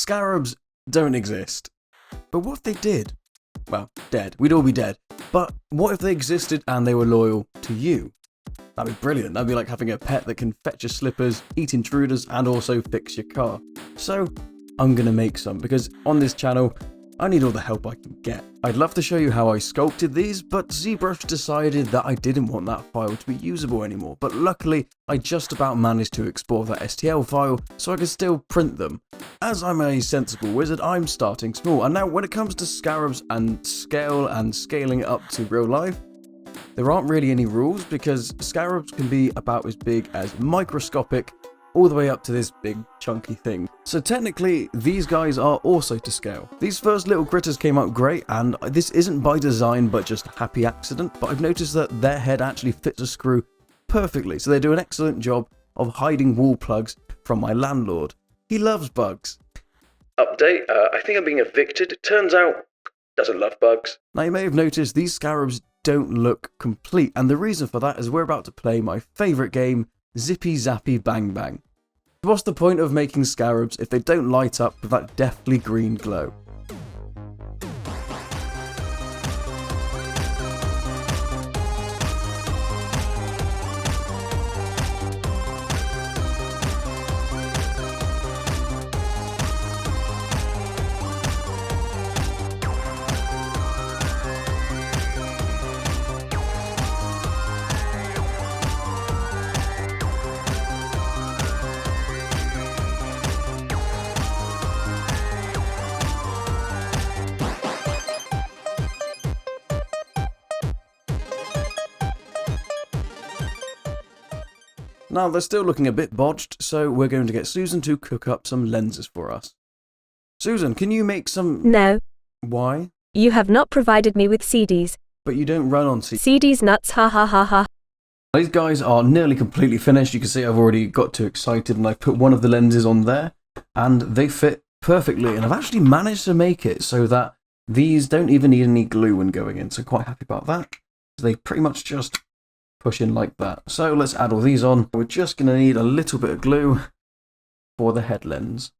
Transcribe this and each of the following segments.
Scarabs don't exist. But what if they did? Well, dead. We'd all be dead. But what if they existed and they were loyal to you? That'd be brilliant. That'd be like having a pet that can fetch your slippers, eat intruders, and also fix your car. So, I'm gonna make some, because on this channel, I need all the help I can get. I'd love to show you how I sculpted these, but ZBrush decided that I didn't want that file to be usable anymore. But luckily, I just about managed to export that STL file, so I can still print them. As I'm a sensible wizard, I'm starting small. And now when it comes to Scarabs and scale and scaling it up to real life, there aren't really any rules, because Scarabs can be about as big as microscopic, all the way up to this big chunky thing. So technically, these guys are also to scale. These first little critters came out great, and this isn't by design but just a happy accident, but I've noticed that their head actually fits a screw perfectly, so they do an excellent job of hiding wall plugs from my landlord. He loves bugs. Update, I think I'm being evicted. It turns out, doesn't love bugs. Now you may have noticed these Scarabs don't look complete, and the reason for that is we're about to play my favourite game, Zippy Zappy Bang Bang. What's the point of making Scarabs if they don't light up with that deathly green glow? Now, they're still looking a bit botched, so we're going to get Susan to cook up some lenses for us. Susan, can you make some... No. Why? You have not provided me with CDs. But you don't run on CDs nuts, ha ha ha ha. These guys are nearly completely finished. You can see I've already got too excited and I put one of the lenses on there, and they fit perfectly. And I've actually managed to make it so that these don't even need any glue when going in, so quite happy about that. They pretty much just push in like that. So let's add all these on. We're just going to need a little bit of glue for the head lens.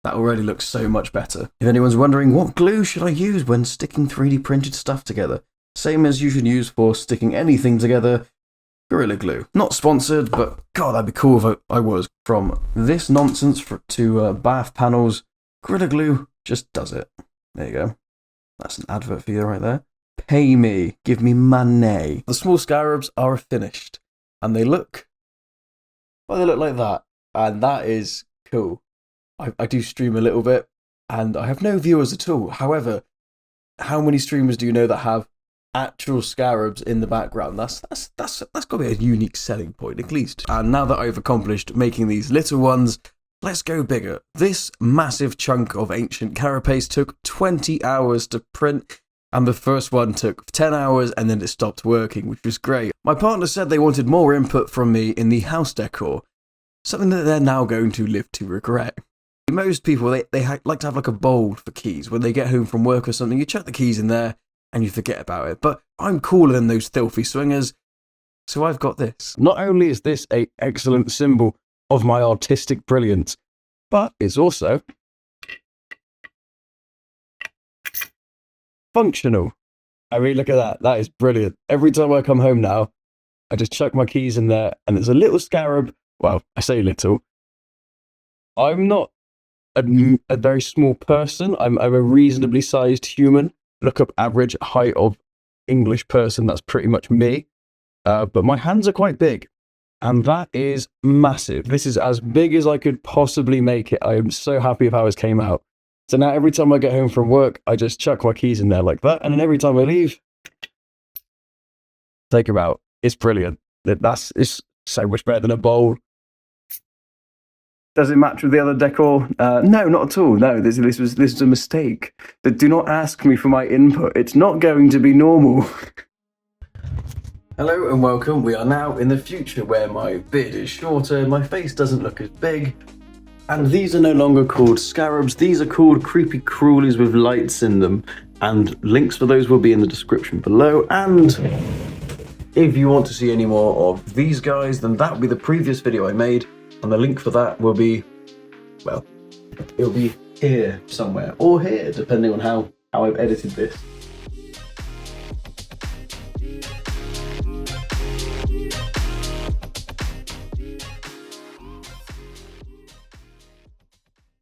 That already looks so much better. If anyone's wondering, what glue should I use when sticking 3D printed stuff together? Same as you should use for sticking anything together, Gorilla Glue. Not sponsored, but God, that'd be cool if I was. From this nonsense to bath panels, Gorilla Glue just does it. There you go. That's an advert for you right there. Pay me, give me money. The small Scarabs are finished, and they look, well, they look like that, and that is cool. I do stream a little bit, and I have no viewers at all. However, how many streamers do you know that have actual Scarabs in the background? That's got to be a unique selling point, at least. And now that I've accomplished making these little ones, let's go bigger. This massive chunk of ancient carapace took 20 hours to print, and the first one took 10 hours and then it stopped working, which was great. My partner said they wanted more input from me in the house decor, something that they're now going to live to regret. Most people, they like to have like a bowl for keys. When they get home from work or something, you chuck the keys in there and you forget about it. But I'm cooler than those filthy swingers, so I've got this. Not only is this an excellent symbol of my artistic brilliance, but it's also functional. I mean, look at that. That is brilliant. Every time I come home now, I just chuck my keys in there, and there's a little Scarab. Well, I say little. I'm not a very small person. I'm a reasonably sized human. Look up average height of English person. That's pretty much me. But my hands are quite big, and that is massive. This is as big as I could possibly make it. I am so happy with how this came out. So now every time I get home from work, I just chuck my keys in there like that. And then every time I leave, take them out. It's brilliant. It's so much better than a bowl. Does it match with the other decor? No, not at all. No, this was a mistake. But do not ask me for my input. It's not going to be normal. Hello and welcome. We are now in the future where my beard is shorter, my face doesn't look as big, and these are no longer called Scarabs. These are called creepy crawlies with lights in them, and links for those will be in the description below. And if you want to see any more of these guys, then that will be the previous video I made, and the link for that will be, well, It'll be here somewhere, or here, depending on how I've edited this.